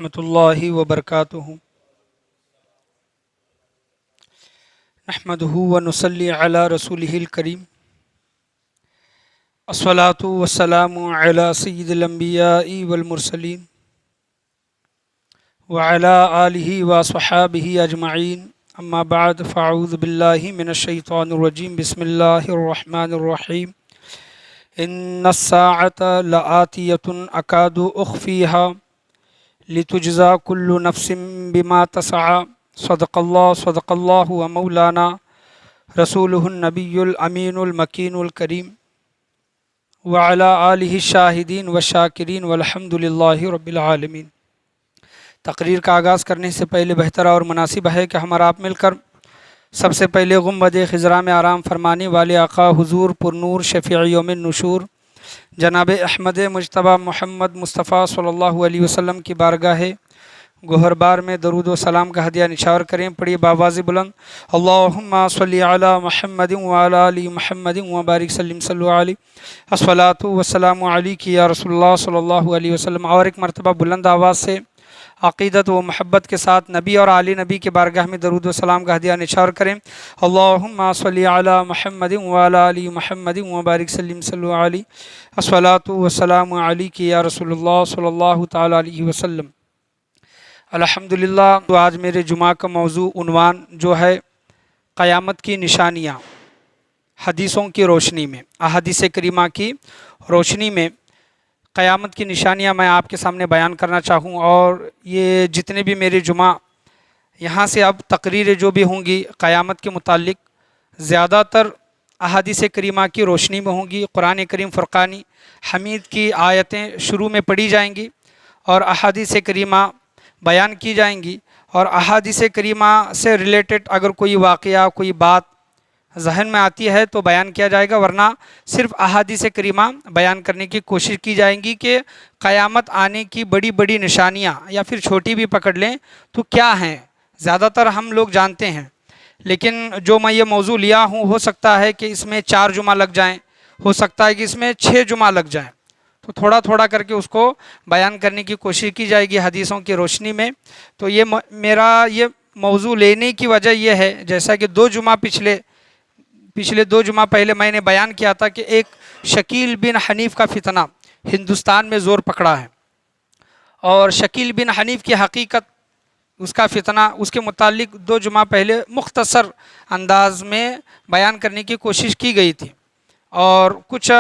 رحمۃ اللہ وبرکاتہ نحمدہ ونصلی علی رسولہ الکریم الصلاۃ والسلام علی سید الانبیاء والمرسلین وعلی آلہ وصحابہ اجمعین اما بعد فاعوذ باللہ من الشیطان الرجیم بسم اللہ الرحمن الرحیم ان الساعۃ لآتیۃ اکاد اخفیہا لتجزا کل نفس بما تسعى صدق اللہ و مولانا رسولہ النبی الامین المکین الکریم وعلی آلہ الشاہدین والشاکرین والحمد للہ رب العالمین۔ تقریر کا آغاز کرنے سے پہلے بہتر اور مناسب ہے کہ ہم اور آپ مل کر سب سے پہلے گنبد خضرا میں آرام فرمانے والے آقا حضور پرنور شفیع یوم النشور جناب احمد مجتبیٰ محمد مصطفیٰ صلی اللہ علیہ وسلم کی بارگاہ گوہر بار میں درود و سلام کا ہدیہ نچھاور کریں۔ پڑھیے بآواز بلند اللہم صلی علی محمد وعلی آل محمد وبارک سلم صلو علیہ الصلاۃ والسلام علیک یا رسول اللہ صلی اللہ علیہ وسلم۔ اور ایک مرتبہ بلند آواز سے عقیدت و محبت کے ساتھ نبی اور آل نبی کے بارگاہ میں درود و سلام کا ہدیہ نچھاور کریں۔ اللہم صلی علی محمد وعلی آل محمد وبارک سلم صلو علیہ الصلاۃ والسلام علیک یا رسول اللہ صلی اللہ تعالی علیہ وسلم۔ الحمدللہ، تو آج میرے جمعہ کا موضوع عنوان جو ہے قیامت کی نشانیاں حدیثوں کی روشنی میں، احادیث کریمہ کی روشنی میں قیامت کی نشانیاں میں آپ کے سامنے بیان کرنا چاہوں۔ اور یہ جتنے بھی میرے جمعہ یہاں سے اب تقریریں جو بھی ہوں گی قیامت کے متعلق زیادہ تر احادیث کریمہ کی روشنی میں ہوں گی۔ قرآن کریم فرقان حمید کی آیتیں شروع میں پڑھی جائیں گی اور احادیث کریمہ بیان کی جائیں گی، اور احادیث کریمہ سے ریلیٹڈ اگر کوئی واقعہ کوئی بات ذہن میں آتی ہے تو بیان کیا جائے گا، ورنہ صرف احادیث کریمہ بیان کرنے کی کوشش کی جائیں گی کہ قیامت آنے کی بڑی بڑی نشانیاں یا پھر چھوٹی بھی پکڑ لیں تو کیا ہیں۔ زیادہ تر ہم لوگ جانتے ہیں، لیکن جو میں یہ موضوع لیا ہوں ہو سکتا ہے کہ اس میں 4 جمعہ لگ جائیں، ہو سکتا ہے کہ اس میں 6 جمعہ لگ جائیں، تو تھوڑا تھوڑا کر کے اس کو بیان کرنے کی کوشش کی جائے گی حدیثوں کی روشنی میں۔ تو یہ میرا یہ موضوع لینے کی وجہ یہ ہے، جیسا کہ 2 جمعہ پچھلے 2 جمعہ پہلے میں نے بیان کیا تھا کہ ایک شکیل بن حنیف کا فتنہ ہندوستان میں زور پکڑا ہے، اور شکیل بن حنیف کی حقیقت، اس کا فتنہ، اس کے متعلق 2 جمعہ پہلے مختصر انداز میں بیان کرنے کی کوشش کی گئی تھی، اور کچھ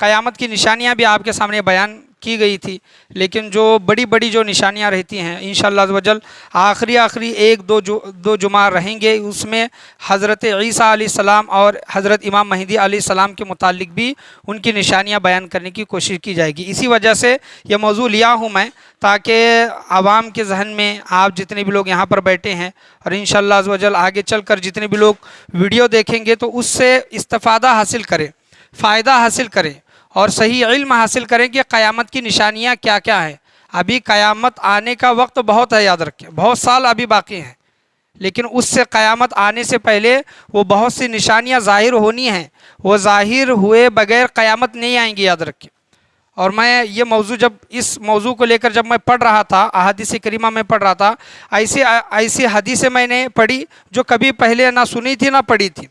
قیامت کی نشانیاں بھی آپ کے سامنے بیان کی گئی تھی۔ لیکن جو بڑی بڑی جو نشانیاں رہتی ہیں انشاءاللہ عز و جل آخری 1-2 جمعہ رہیں گے، اس میں حضرت عیسیٰ علیہ السلام اور حضرت امام مہدی علیہ السلام کے متعلق بھی ان کی نشانیاں بیان کرنے کی کوشش کی جائے گی۔ اسی وجہ سے یہ موضوع لیا ہوں میں، تاکہ عوام کے ذہن میں آپ جتنے بھی لوگ یہاں پر بیٹھے ہیں، اور انشاءاللہ عز و جل آگے چل کر جتنے بھی لوگ ویڈیو دیکھیں گے تو اس سے استفادہ حاصل کریں، فائدہ حاصل کریں اور صحیح علم حاصل کریں کہ قیامت کی نشانیاں کیا کیا ہیں۔ ابھی قیامت آنے کا وقت بہت ہے، یاد رکھیں، بہت سال ابھی باقی ہیں، لیکن اس سے قیامت آنے سے پہلے وہ بہت سی نشانیاں ظاہر ہونی ہیں، وہ ظاہر ہوئے بغیر قیامت نہیں آئیں گی، یاد رکھیں۔ اور میں یہ موضوع اس موضوع کو لے کر جب میں پڑھ رہا تھا، احادیث کریمہ میں پڑھ رہا تھا، ایسی حدیثیں میں نے پڑھی جو کبھی پہلے نہ سنی تھی نہ پڑھی تھی۔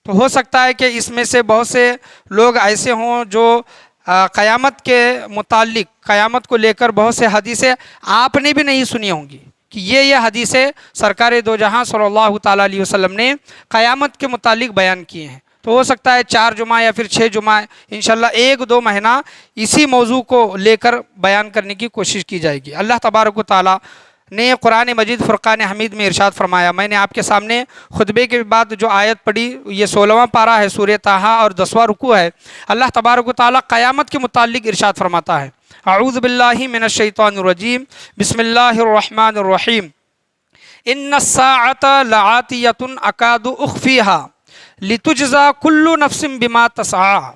تو ہو سکتا ہے کہ اس میں سے بہت سے لوگ ایسے ہوں جو قیامت کے متعلق، قیامت کو لے کر بہت سے حدیثیں آپ نے بھی نہیں سنی ہوں گی، کہ یہ حدیثیں سرکار دو جہاں صلی اللہ تعالیٰ علیہ وسلم نے قیامت کے متعلق بیان کیے ہیں۔ تو ہو سکتا ہے 4 جمعہ یا پھر 6 جمعہ انشاءاللہ 1-2 مہینہ اسی موضوع کو لے کر بیان کرنے کی کوشش کی جائے گی۔ اللہ تبارک و تعالیٰ نے قرآن مجید فرقان حمید میں ارشاد فرمایا، میں نے آپ کے سامنے خطبے کے بعد جو آیت پڑھی، یہ 16واں پارہ ہے سورہ طٰہٰ اور 10واں رکوع ہے۔ اللہ تبارک و تعالیٰ قیامت کے متعلق ارشاد فرماتا ہے، اعوذ باللہ من الشیطان الرجیم، بسم اللہ الرحمن الرحیم، ان الساعۃ لآتیۃ اکاد اخفیہا لتجزا کل نفس بما تسعی۔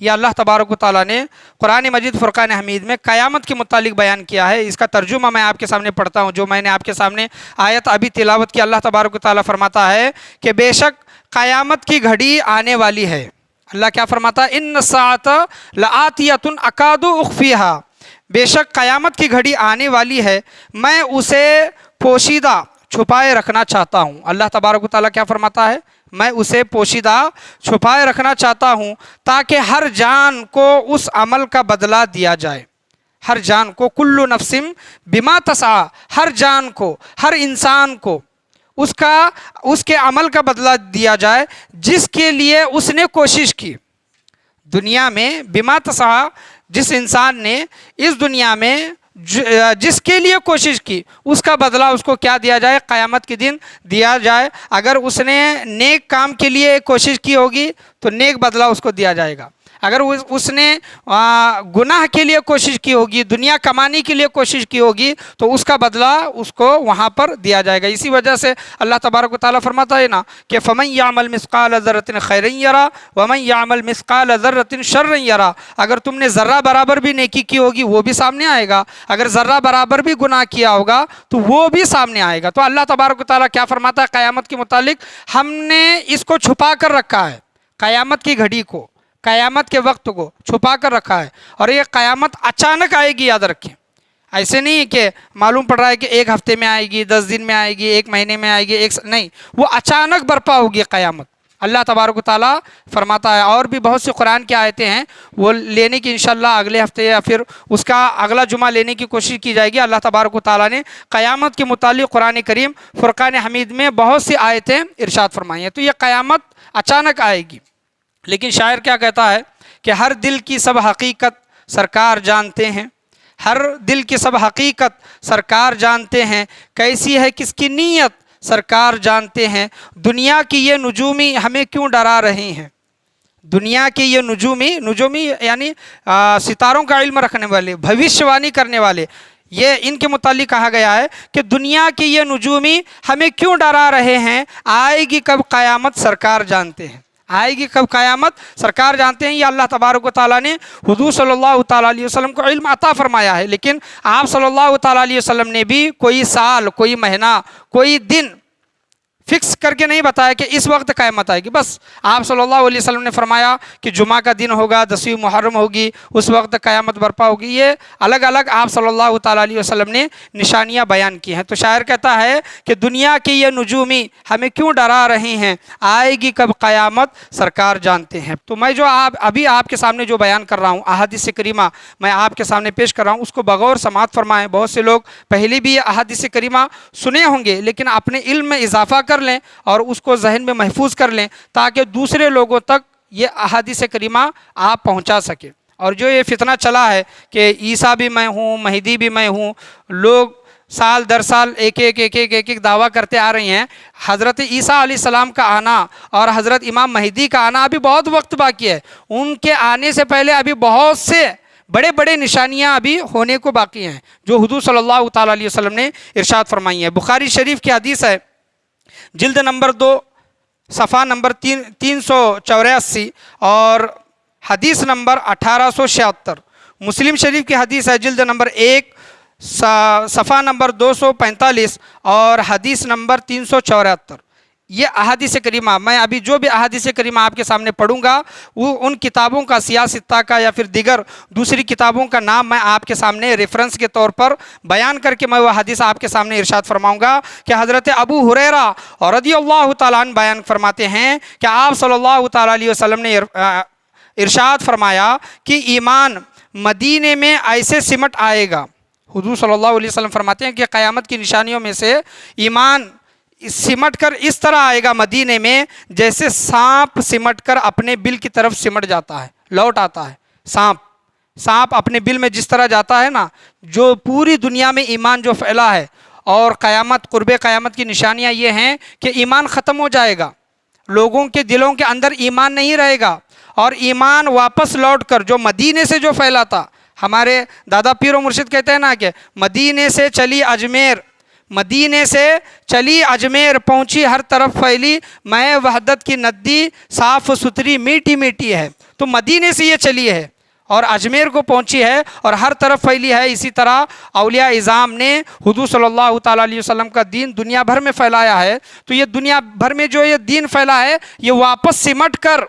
یہ اللہ تبارک و تعالیٰ نے قرآن مجید فرقان حمید میں قیامت کے متعلق بیان کیا ہے۔ اس کا ترجمہ میں آپ کے سامنے پڑھتا ہوں، جو میں نے آپ کے سامنے آیت ابھی تلاوت کی۔ اللہ تبارک و تعالیٰ فرماتا ہے کہ بے شک قیامت کی گھڑی آنے والی ہے۔ اللہ کیا فرماتا ہے؟ ان الساعۃ لآتیۃ اکاد اخفیہا، بے شک قیامت کی گھڑی آنے والی ہے، میں اسے پوشیدہ چھپائے رکھنا چاہتا ہوں۔ اللہ تبارک و تعالیٰ کیا فرماتا ہے؟ میں اسے پوشیدہ چھپائے رکھنا چاہتا ہوں تاکہ ہر جان کو اس عمل کا بدلہ دیا جائے۔ ہر جان کو، کل نفس بما تسعی، ہر جان کو، ہر انسان کو اس کے عمل کا بدلہ دیا جائے جس کے لیے اس نے کوشش کی۔ دنیا میں بما تسعی، جس انسان نے اس دنیا میں جس کے لیے کوشش کی اس کا بدلہ اس کو کیا دیا جائے؟ قیامت کے دن دیا جائے۔ اگر اس نے نیک کام کے لیے کوشش کی ہوگی تو نیک بدلہ اس کو دیا جائے گا۔ اگر اس نے گناہ کے لیے کوشش کی ہوگی، دنیا کمانے کے لیے کوشش کی ہوگی تو اس کا بدلہ اس کو وہاں پر دیا جائے گا۔ اسی وجہ سے اللہ تبارک و تعالیٰ فرماتا ہے نا کہ فَمَن يَعْمَلْ مِثْقَالَ ذَرَّةٍ خَيْرًا يَرَهُ وَمَن يَعْمَلْ مِثْقَالَ ذَرَّةٍ شَرًّا يَرَهُ۔ اگر تم نے ذرہ برابر بھی نیکی کی ہوگی وہ بھی سامنے آئے گا، اگر ذرہ برابر بھی گناہ کیا ہوگا تو وہ بھی سامنے آئے گا۔ تو اللہ تبارک و تعالیٰ کیا فرماتا ہے قیامت کے متعلق؟ ہم نے اس کو چھپا کر رکھا ہے، قیامت کی گھڑی کو، قیامت کے وقت کو چھپا کر رکھا ہے، اور یہ قیامت اچانک آئے گی، یاد رکھیں۔ ایسے نہیں کہ معلوم پڑ رہا ہے کہ ایک ہفتے میں آئے گی، 10 دن میں آئے گی، ایک مہینے میں آئے گی، نہیں، وہ اچانک برپا ہوگی قیامت۔ اللہ تبارک و تعالیٰ فرماتا ہے، اور بھی بہت سی قرآن کی آیتیں ہیں، وہ لینے کی انشاءاللہ اگلے ہفتے یا پھر اس کا اگلا جمعہ لینے کی کوشش کی جائے گی۔ اللہ تبارک و تعالیٰ نے قیامت کے متعلق قرآن کریم فرقان حمید میں بہت سی آیتیں ارشاد فرمائی ہیں۔ تو یہ قیامت اچانک آئے گی، لیکن شاعر کیا کہتا ہے کہ ہر دل کی سب حقیقت سرکار جانتے ہیں، ہر دل کی سب حقیقت سرکار جانتے ہیں، کیسی ہے کس کی نیت سرکار جانتے ہیں، دنیا کی یہ نجومی ہمیں کیوں ڈرا رہے ہیں۔ دنیا کی یہ نجومی یعنی ستاروں کا علم رکھنے والے، بھوشیوانی کرنے والے، یہ ان کے متعلق کہا گیا ہے کہ دنیا کی یہ نجومی ہمیں کیوں ڈرا رہے ہیں، آئے گی کب قیامت سرکار جانتے ہیں، آئے گی کب قیامت سرکار جانتے ہیں۔ یہ اللہ تبارک و تعالیٰ نے حضور صلی اللہ تعالیٰ علیہ وسلم کو علم عطا فرمایا ہے، لیکن آپ صلی اللہ تعالیٰ علیہ وسلم نے بھی کوئی سال، کوئی مہینہ، کوئی دن فکس کر کے نہیں بتایا کہ اس وقت قیامت آئے گی۔ بس آپ صلی اللہ علیہ وسلم نے فرمایا کہ جمعہ کا دن ہوگا، 10ویں محرم ہوگی، اس وقت قیامت برپا ہوگی۔ یہ الگ الگ آپ صلی اللہ تعالیٰ علیہ وسلم نے نشانیاں بیان کی ہیں۔ تو شاعر کہتا ہے کہ دنیا کی یہ نجومی ہمیں کیوں ڈرا رہے ہیں، آئے گی کب قیامت سرکار جانتے ہیں۔ تو میں جو ابھی آپ کے سامنے جو بیان کر رہا ہوں، احادیث کریمہ میں آپ کے سامنے پیش کر رہا ہوں، اس کو بغور سماعت فرمائیں۔ بہت سے لوگ پہلے بھی احادیث کریمہ سنے ہوں گے لیکن اپنے علم میں اضافہ کر لیں اور اس کو ذہن میں محفوظ کر لیں تاکہ دوسرے لوگوں تک یہ احادیث کریمہ آپ پہنچا سکیں۔ اور جو یہ فتنہ چلا ہے کہ عیسیٰ بھی میں ہوں، مہدی بھی میں ہوں، لوگ سال در سال ایک دعویٰ کرتے آ رہے ہیں، حضرت عیسیٰ علیہ السلام کا آنا اور حضرت امام مہدی کا آنا ابھی بہت وقت باقی ہے، ان کے آنے سے پہلے ابھی بہت سے بڑے نشانیاں ابھی ہونے کو باقی ہیں جو حضور صلی اللہ تعالیٰ علیہ وسلم نے ارشاد فرمائی ہیں۔ بخاری شریف کی حدیث ہے، جلد نمبر 2 صفحہ نمبر 384 اور حدیث نمبر 1876۔ مسلم شریف کی حدیث ہے، جلد نمبر 1 صفحہ نمبر 245 اور حدیث نمبر 374۔ یہ احادیث کریمہ میں ابھی جو بھی احادیث کریمہ آپ کے سامنے پڑھوں گا وہ ان کتابوں کا، سیاستہ کا یا پھر دیگر دوسری کتابوں کا نام میں آپ کے سامنے ریفرنس کے طور پر بیان کر کے میں وہ حدیث آپ کے سامنے ارشاد فرماؤں گا کہ حضرت ابو ہریرہ رضی اللہ تعالیٰ عنہ بیان فرماتے ہیں کہ آپ صلی اللہ تعالیٰ علیہ وسلم نے ارشاد فرمایا کہ ایمان مدینے میں ایسے سمٹ آئے گا۔ حضور صلی اللہ علیہ وسلم فرماتے ہیں کہ قیامت کی نشانیوں میں سے ایمان سمٹ کر اس طرح آئے گا مدینے میں جیسے سانپ سمٹ کر اپنے بل کی طرف سمٹ جاتا ہے، لوٹ آتا ہے۔ سانپ اپنے بل میں جس طرح جاتا ہے نا، جو پوری دنیا میں ایمان جو پھیلا ہے، اور قرب قیامت کی نشانیاں یہ ہیں کہ ایمان ختم ہو جائے گا، لوگوں کے دلوں کے اندر ایمان نہیں رہے گا، اور ایمان واپس لوٹ کر جو مدینے سے جو پھیلا تھا، ہمارے دادا پیر و مرشد کہتے ہیں نا کہ مدینے سے چلی اجمیر پہنچی ہر طرف پھیلی میں وحدت کی ندی صاف ستھری میٹھی میٹھی ہے۔ تو مدینے سے یہ چلی ہے اور اجمیر کو پہنچی ہے اور ہر طرف پھیلی ہے۔ اسی طرح اولیاء اعظام نے حضور صلی اللہ تعالیٰ علیہ وسلم کا دین دنیا بھر میں پھیلایا ہے۔ تو یہ دنیا بھر میں جو یہ دین پھیلا ہے یہ واپس سمٹ کر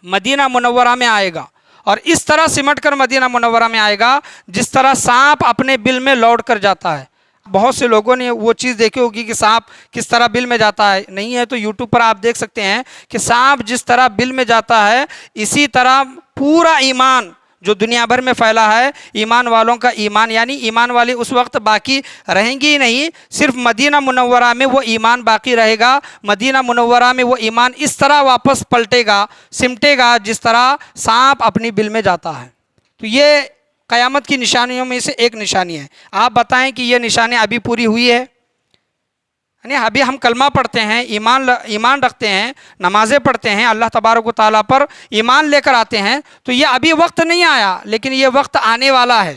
مدینہ منورہ میں آئے گا، اور اس طرح سمٹ کر مدینہ منورہ میں آئے گا جس طرح سانپ اپنے بل میں لوٹ کر جاتا ہے۔ بہت سے لوگوں نے وہ چیز دیکھی ہوگی کہ سانپ کس طرح بل میں جاتا ہے، نہیں ہے تو یوٹیوب پر آپ دیکھ سکتے ہیں کہ سانپ جس طرح بل میں جاتا ہے اسی طرح پورا ایمان جو دنیا بھر میں پھیلا ہے، ایمان والوں کا ایمان، یعنی ایمان والے اس وقت باقی رہیں گی ہی نہیں، صرف مدینہ منورہ میں وہ ایمان باقی رہے گا۔ مدینہ منورہ میں وہ ایمان اس طرح واپس پلٹے گا، سمٹے گا جس طرح سانپ اپنی بل میں جاتا ہے۔ تو یہ قیامت کی نشانیوں میں سے ایک نشانی ہے۔ آپ بتائیں کہ یہ نشانی ابھی پوری ہوئی ہے؟ یعنی ابھی ہم کلمہ پڑھتے ہیں، ایمان رکھتے ہیں، نمازیں پڑھتے ہیں، اللہ تبارک و تعالیٰ پر ایمان لے کر آتے ہیں، تو یہ ابھی وقت نہیں آیا، لیکن یہ وقت آنے والا ہے۔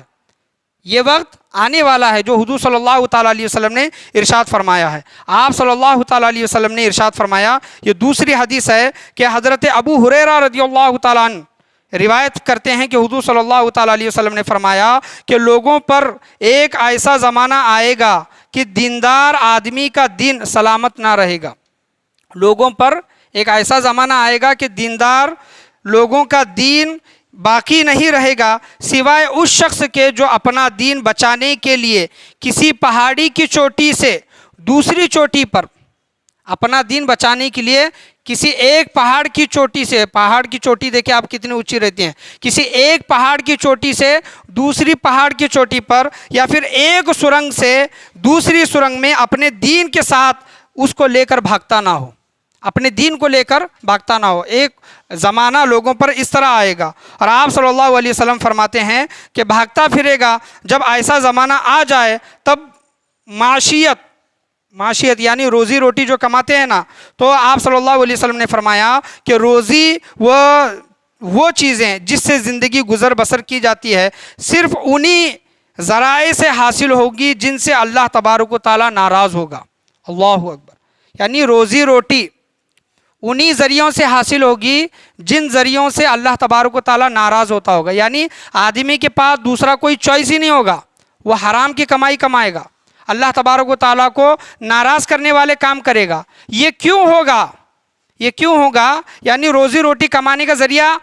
یہ وقت آنے والا ہے جو حضور صلی اللہ تعالیٰ علیہ وسلم نے ارشاد فرمایا ہے۔ آپ صلی اللہ تعالیٰ علیہ وسلم نے ارشاد فرمایا، یہ دوسری حدیث ہے کہ حضرت ابو ہریرہ رضی اللہ تعالیٰ عنہ روایت کرتے ہیں کہ حضور صلی اللہ تعالیٰ علیہ وسلم نے فرمایا کہ لوگوں پر ایک ایسا زمانہ آئے گا کہ دیندار آدمی کا دین سلامت نہ رہے گا۔ لوگوں پر ایک ایسا زمانہ آئے گا کہ دیندار لوگوں کا دین باقی نہیں رہے گا سوائے اس شخص کے جو اپنا دین بچانے کے لیے کسی پہاڑی کی چوٹی سے دوسری چوٹی پر، اپنا دین بچانے کے لیے کسی ایک پہاڑ کی چوٹی سے، پہاڑ کی چوٹی دیکھیں آپ کتنی اونچی رہتی ہیں، کسی ایک پہاڑ کی چوٹی سے دوسری پہاڑ کی چوٹی پر، یا پھر ایک سرنگ سے دوسری سرنگ میں اپنے دین کے ساتھ اس کو لے کر بھاگتا نہ ہو، اپنے دین کو لے کر بھاگتا نہ ہو۔ ایک زمانہ لوگوں پر اس طرح آئے گا، اور آپ صلی اللہ علیہ وسلم فرماتے ہیں کہ بھاگتا پھرے گا۔ جب ایسا زمانہ آ جائے تب معاشیت یعنی روزی روٹی جو کماتے ہیں نا، تو آپ صلی اللہ علیہ وسلم نے فرمایا کہ روزی وہ چیزیں جس سے زندگی گزر بسر کی جاتی ہے صرف انہی ذرائع سے حاصل ہوگی جن سے اللہ تبارک و تعالیٰ ناراض ہوگا۔ اللہ اکبر۔ یعنی روزی روٹی انہی ذریعوں سے حاصل ہوگی جن ذریعوں سے اللہ تبارک و تعالیٰ ناراض ہوتا ہوگا۔ یعنی آدمی کے پاس دوسرا کوئی چوائس ہی نہیں ہوگا، وہ حرام کی کمائی کمائے گا، اللہ تبارک و تعالیٰ کو ناراض کرنے والے کام کرے گا۔ یہ کیوں ہوگا؟ یعنی روزی روٹی کمانے کا ذریعہ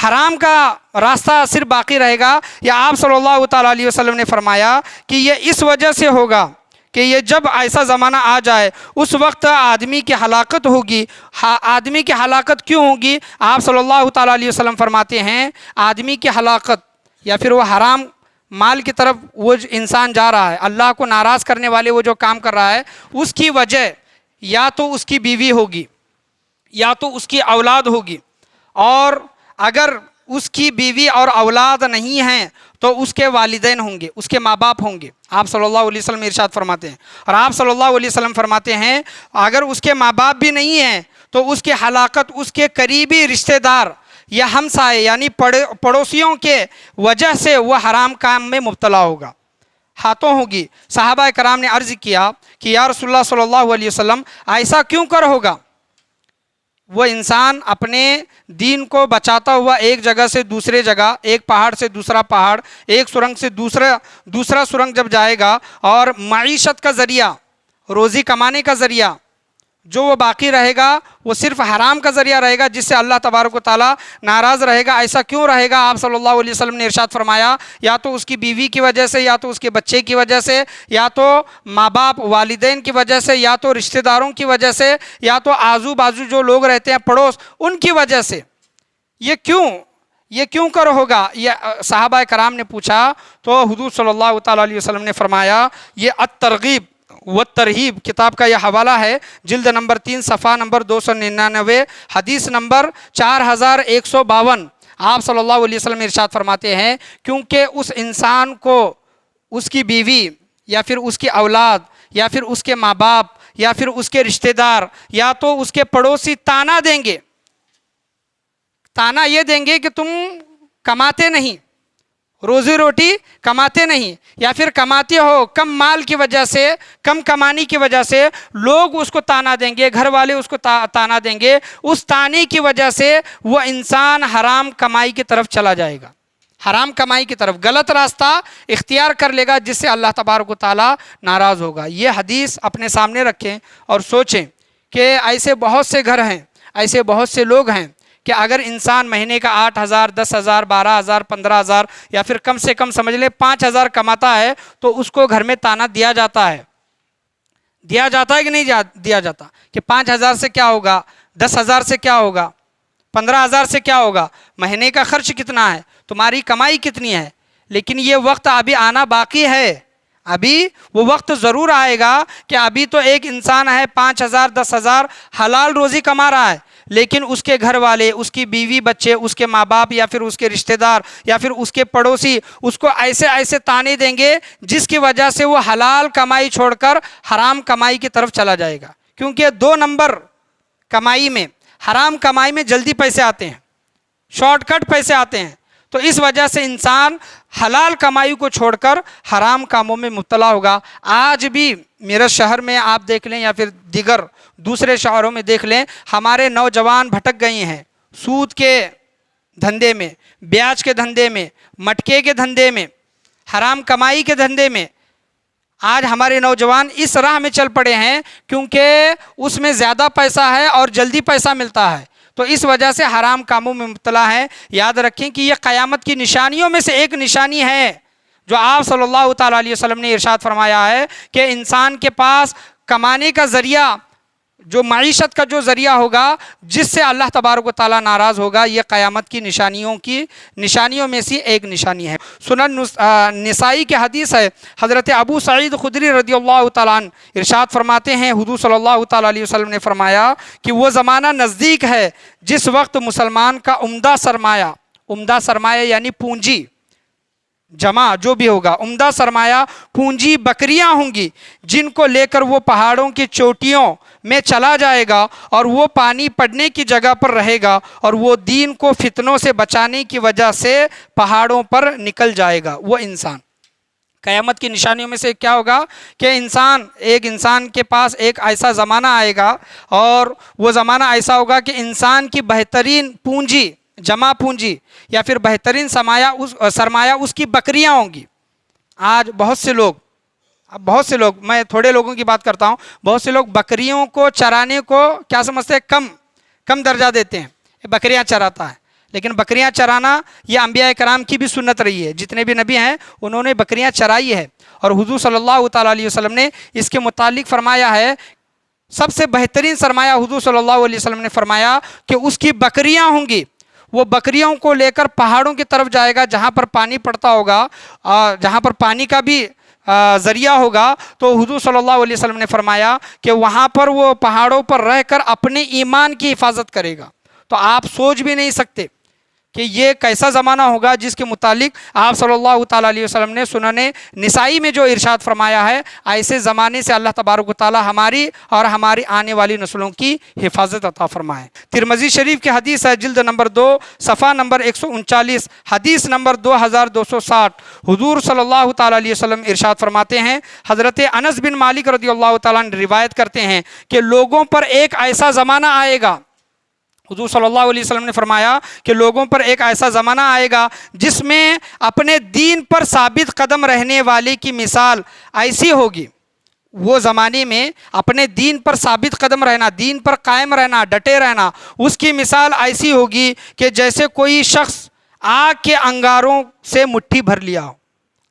حرام کا راستہ صرف باقی رہے گا، یا آپ صلی اللہ تعالیٰ علیہ وسلم نے فرمایا کہ یہ اس وجہ سے ہوگا کہ یہ جب ایسا زمانہ آ جائے اس وقت آدمی کی ہلاکت ہوگی۔ آدمی کی ہلاکت کیوں ہوگی؟ آپ صلی اللہ تعالیٰ علیہ وسلم فرماتے ہیں آدمی کی ہلاکت یا پھر وہ حرام مال کی طرف وہ انسان جا رہا ہے، اللہ کو ناراض کرنے والے وہ جو کام کر رہا ہے، اس کی وجہ یا تو اس کی بیوی ہوگی یا تو اس کی اولاد ہوگی، اور اگر اس کی بیوی اور اولاد نہیں ہیں تو اس کے والدین ہوں گے، اس کے ماں باپ ہوں گے۔ آپ صلی اللہ علیہ وسلم ارشاد فرماتے ہیں، اور آپ صلی اللہ علیہ وسلم فرماتے ہیں اگر اس کے ماں باپ بھی نہیں ہیں تو اس کی ہلاکت اس کے قریبی رشتہ دار یا ہمسائے یعنی پڑوسیوں کے وجہ سے وہ حرام کام میں مبتلا ہوگا، ہاتھوں ہوگی۔ صحابہ کرام نے عرض کیا کہ یا رسول اللہ صلی اللہ علیہ وسلم ایسا کیوں کر ہوگا؟ وہ انسان اپنے دین کو بچاتا ہوا ایک جگہ سے دوسرے جگہ، ایک پہاڑ سے دوسرا پہاڑ، ایک سرنگ سے دوسرا سرنگ جب جائے گا، اور معیشت کا ذریعہ، روزی کمانے کا ذریعہ جو وہ باقی رہے گا وہ صرف حرام کا ذریعہ رہے گا جس سے اللہ تبارک و تعالیٰ ناراض رہے گا۔ ایسا کیوں رہے گا؟ آپ صلی اللہ علیہ وسلم نے ارشاد فرمایا یا تو اس کی بیوی کی وجہ سے، یا تو اس کے بچے کی وجہ سے، یا تو ماں باپ والدین کی وجہ سے، یا تو رشتہ داروں کی وجہ سے، یا تو آزو بازو جو لوگ رہتے ہیں پڑوس ان کی وجہ سے۔ یہ کیوں کر ہوگا؟ یہ صحابہ کرام نے پوچھا تو حضور صلی اللہ تعالیٰ علیہ وسلم نے فرمایا یہ الترغیب والترہیب کتاب کا یہ حوالہ ہے، جلد نمبر 3 صفحہ نمبر 299، حدیث نمبر 4152۔ آپ صلی اللہ علیہ وسلم ارشاد فرماتے ہیں کیونکہ اس انسان کو اس کی بیوی یا پھر اس کی اولاد یا پھر اس کے ماں باپ یا پھر اس کے رشتہ دار یا تو اس کے پڑوسی تانا دیں گے، تانا یہ دیں گے کہ تم کماتے نہیں، روزی روٹی کماتے نہیں، یا پھر کماتے ہو کم مال کی وجہ سے، کم کمانے کی وجہ سے لوگ اس کو تانا دیں گے، گھر والے اس کو تانا دیں گے۔ اس تانے کی وجہ سے وہ انسان حرام کمائی کی طرف چلا جائے گا، حرام کمائی کی طرف غلط راستہ اختیار کر لے گا جس سے اللہ تبارک و تعالیٰ ناراض ہوگا۔ یہ حدیث اپنے سامنے رکھیں اور سوچیں کہ ایسے بہت سے گھر ہیں، ایسے بہت سے لوگ ہیں کہ اگر انسان مہینے کا 8,000 10,000 12,000 15,000 یا پھر کم سے کم سمجھ لیں 5,000 کماتا ہے تو اس کو گھر میں تانا دیا جاتا ہے کہ نہیں دیا جاتا کہ 5,000 سے کیا ہوگا، 10,000 سے کیا ہوگا، 15,000 سے کیا ہوگا، مہینے کا خرچ کتنا ہے، تمہاری کمائی کتنی ہے۔ لیکن یہ وقت ابھی آنا باقی ہے، ابھی وہ وقت ضرور آئے گا کہ ابھی تو ایک انسان ہے 5,000 10,000 حلال روزی کما رہا ہے، لیکن اس کے گھر والے، اس کی بیوی بچے، اس کے ماں باپ یا پھر اس کے رشتہ دار یا پھر اس کے پڑوسی اس کو ایسے تانے دیں گے جس کی وجہ سے وہ حلال کمائی چھوڑ کر حرام کمائی کی طرف چلا جائے گا، کیونکہ 2 نمبر کمائی میں، حرام کمائی میں جلدی پیسے آتے ہیں، شارٹ کٹ پیسے آتے ہیں، تو اس وجہ سے انسان حلال کمائی کو چھوڑ کر حرام کاموں میں مبتلا ہوگا۔ آج بھی میرے شہر میں آپ دیکھ لیں یا پھر دیگر دوسرے شہروں میں دیکھ لیں، ہمارے نوجوان بھٹک گئے ہیں سود کے دھندے میں، بیاج کے دھندے میں، مٹکے کے دھندے میں، حرام کمائی کے دھندے میں۔ آج ہمارے نوجوان اس راہ میں چل پڑے ہیں کیونکہ اس میں زیادہ پیسہ ہے اور جلدی پیسہ ملتا ہے، تو اس وجہ سے حرام کاموں میں مبتلا ہے۔ یاد رکھیں کہ یہ قیامت کی نشانیوں میں سے ایک نشانی ہے جو آپ صلی اللہ تعالیٰ علیہ وسلم نے ارشاد فرمایا ہے کہ انسان کے پاس کمانے کا ذریعہ، جو معیشت کا جو ذریعہ ہوگا جس سے اللہ تبارک و تعالیٰ ناراض ہوگا، یہ قیامت کی نشانیوں میں سے ایک نشانی ہے۔ سنن نسائی کی حدیث ہے، حضرت ابو سعید خدری رضی اللہ تعالیٰ عنہ ارشاد فرماتے ہیں، حضور صلی اللہ تعالیٰ علیہ وسلم نے فرمایا کہ وہ زمانہ نزدیک ہے جس وقت مسلمان کا عمدہ سرمایہ یعنی پونجی جمع جو بھی ہوگا، عمدہ سرمایہ پونجی بکریاں ہوں گی جن کو لے کر وہ پہاڑوں کی چوٹیوں میں چلا جائے گا اور وہ پانی پڑنے کی جگہ پر رہے گا اور وہ دین کو فتنوں سے بچانے کی وجہ سے پہاڑوں پر نکل جائے گا۔ وہ انسان قیامت کی نشانیوں میں سے کیا ہوگا کہ ایک انسان کے پاس ایک ایسا زمانہ آئے گا اور وہ زمانہ ایسا ہوگا کہ انسان کی بہترین پونجی، جمع پونجی یا پھر بہترین سرمایہ اس کی بکریاں ہوں گی۔ آج بہت سے لوگ میں تھوڑے لوگوں کی بات کرتا ہوں، بہت سے لوگ بکریوں کو چرانے کو کیا سمجھتے ہیں، کم درجہ دیتے ہیں، بکریاں چراتا ہے، لیکن بکریاں چرانا یہ انبیاء کرام کی بھی سنت رہی ہے، جتنے بھی نبی ہیں انہوں نے بکریاں چرائی ہے، اور حضور صلی اللہ تعالیٰ علیہ وسلم نے اس کے متعلق فرمایا ہے، سب سے بہترین سرمایہ حضور صلی اللہ علیہ وسلم نے فرمایا کہ اس کی بکریاں ہوں گی، وہ بکریوں کو لے کر پہاڑوں کی طرف جائے گا جہاں پر پانی پڑتا ہوگا، جہاں پر پانی کا بھی ذریعہ ہوگا، تو حضور صلی اللہ علیہ وسلم نے فرمایا کہ وہاں پر وہ پہاڑوں پر رہ کر اپنے ایمان کی حفاظت کرے گا۔ تو آپ سوچ بھی نہیں سکتے کہ یہ کیسا زمانہ ہوگا جس کے متعلق آپ صلی اللہ تعالیٰ علیہ وسلم نے سنن نسائی میں جو ارشاد فرمایا ہے، ایسے زمانے سے اللہ تبارک و تعالیٰ ہماری اور ہماری آنے والی نسلوں کی حفاظت عطا فرمائے۔ ترمذی شریف کی حدیث ہے، جلد نمبر 2 صفحہ نمبر 139، حدیث نمبر 2260، حضور صلی اللہ تعالیٰ علیہ وسلم ارشاد فرماتے ہیں، حضرت انس بن مالک رضی اللہ تعالیٰ عنہ روایت کرتے ہیں کہ لوگوں پر ایک ایسا زمانہ آئے گا، حضور صلی اللہ علیہ وسلم نے فرمایا کہ لوگوں پر ایک ایسا زمانہ آئے گا جس میں اپنے دین پر ثابت قدم رہنے والے کی مثال ایسی ہوگی، وہ زمانے میں اپنے دین پر ثابت قدم رہنا، دین پر قائم رہنا، ڈٹے رہنا، اس کی مثال ایسی ہوگی کہ جیسے کوئی شخص آگ کے انگاروں سے مٹھی بھر لیا ہو۔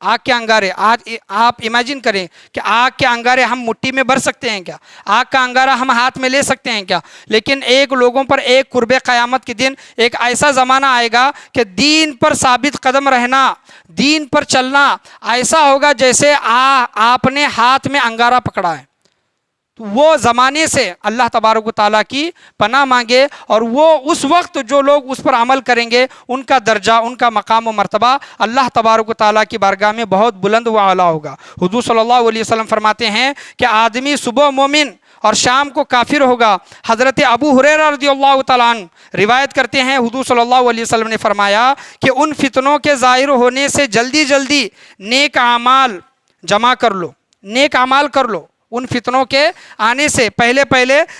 آگ کے انگارے، آج آپ امیجن کریں کہ آگ کے انگارے ہم مٹھی میں بھر سکتے ہیں کیا؟ آگ کا انگارہ ہم ہاتھ میں لے سکتے ہیں کیا؟ لیکن لوگوں پر ایک قرب قیامت کے دن ایک ایسا زمانہ آئے گا کہ دین پر ثابت قدم رہنا، دین پر چلنا ایسا ہوگا جیسے آپ نے ہاتھ میں انگارہ پکڑا ہے۔ تو وہ زمانے سے اللہ تبارک و تعالیٰ کی پناہ مانگے، اور وہ اس وقت جو لوگ اس پر عمل کریں گے ان کا درجہ، ان کا مقام و مرتبہ اللہ تبارک و تعالیٰ کی بارگاہ میں بہت بلند و اعلیٰ ہوگا۔ حضور صلی اللہ علیہ وسلم فرماتے ہیں کہ آدمی صبح مومن اور شام کو کافر ہوگا۔ حضرت ابو ہریرہ رضی اللہ تعالیٰ عنہ روایت کرتے ہیں، حضور صلی اللہ علیہ وسلم نے فرمایا کہ ان فتنوں کے ظاہر ہونے سے جلدی جلدی نیک اعمال جمع کر لو، نیک اعمال کر لو، ان فتنوں کے آنے سے پہلے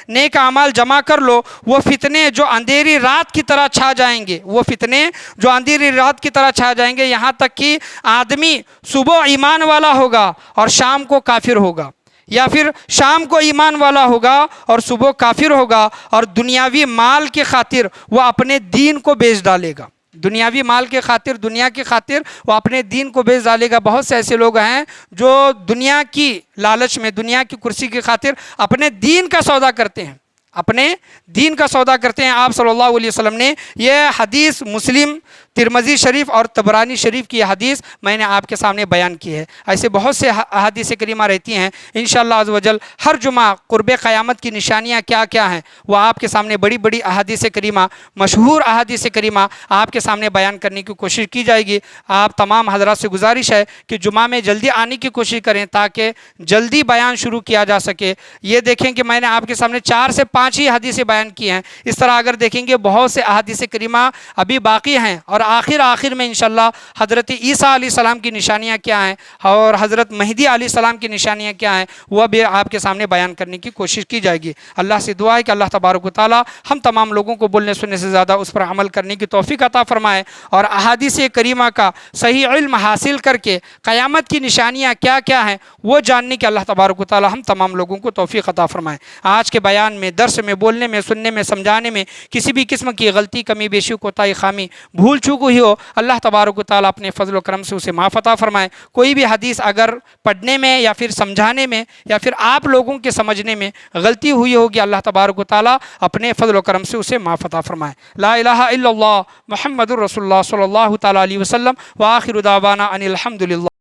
نیک اعمال جمع کر لو۔ وہ فتنے جو اندھیری رات کی طرح چھا جائیں گے، وہ فتنے جو اندھیری رات کی طرح چھا جائیں گے، یہاں تک کہ آدمی صبح ایمان والا ہوگا اور شام کو کافر ہوگا۔ یا پھر شام کو ایمان والا ہوگا اور صبح کافر ہوگا اور دنیاوی مال کے خاطر وہ اپنے دین کو بیچ ڈالے گا، دنیاوی مال کے خاطر، دنیا کے خاطر وہ اپنے دین کو بیچ ڈالے گا۔ بہت سے ایسے لوگ ہیں جو دنیا کی لالچ میں، دنیا کی کرسی کی خاطر اپنے دین کا سودا کرتے ہیں، اپنے دین کا سودا کرتے ہیں۔ آپ صلی اللہ علیہ وسلم نے یہ حدیث مسلم، ترمذی شریف اور طبرانی شریف کی حدیث میں نے آپ کے سامنے بیان کی ہے۔ ایسے بہت سے احادیث کریمہ رہتی ہیں، انشاءاللہ عز و جل ہر جمعہ قرب قیامت کی نشانیاں کیا کیا ہیں وہ آپ کے سامنے بڑی بڑی احادیث کریمہ، مشہور احادیث کریمہ آپ کے سامنے بیان کرنے کی کوشش کی جائے گی۔ آپ تمام حضرات سے گزارش ہے کہ جمعہ میں جلدی آنے کی کوشش کریں تاکہ جلدی بیان شروع کیا جا سکے۔ یہ دیکھیں کہ میں نے آپ کے سامنے 4 سے 5 ہی حدیثیں بیان کی ہیں، اس طرح اگر دیکھیں گے بہت سے احادیث کریمہ ابھی باقی ہیں، اور آخر میں انشاءاللہ حضرت عیسیٰ علیہ السلام کی نشانیاں کیا ہیں اور حضرت مہدی علیہ السلام کی نشانیاں کیا ہیں وہ بھی آپ کے سامنے بیان کرنے کی کوشش کی جائے گی۔ اللہ سے دعا ہے کہ اللہ تبارک و تعالی ہم تمام لوگوں کو بولنے سننے سے زیادہ اس پر عمل کرنے کی توفیق عطا فرمائے، اور احادیث کریمہ کا صحیح علم حاصل کر کے قیامت کی نشانیاں کیا کیا ہیں وہ جاننے کے اللہ تبارک و تعالی ہم تمام لوگوں کو توفیق عطا فرمائے۔ آج کے بیان میں، درس میں، بولنے میں، سننے میں، سمجھانے میں کسی بھی قسم کی غلطی، کمی بیشی، کوتاہی، خامی، بھول چوک ہوئی ہو، اللہ تبارک و تعالیٰ اپنے فضل و کرم سے اسے معاف عطا فرمائے۔ کوئی بھی حدیث اگر پڑھنے میں یا پھر سمجھانے میں یا پھر آپ لوگوں کے سمجھنے میں غلطی ہوئی ہوگی، اللہ تبارک و تعالیٰ اپنے فضل و کرم سے اسے معاف عطا فرمائے۔ لا الہ الا اللہ محمد الرسول اللہ صلی اللہ تعالیٰ علیہ وسلم، وآخر دعوانا ان الحمد للہ۔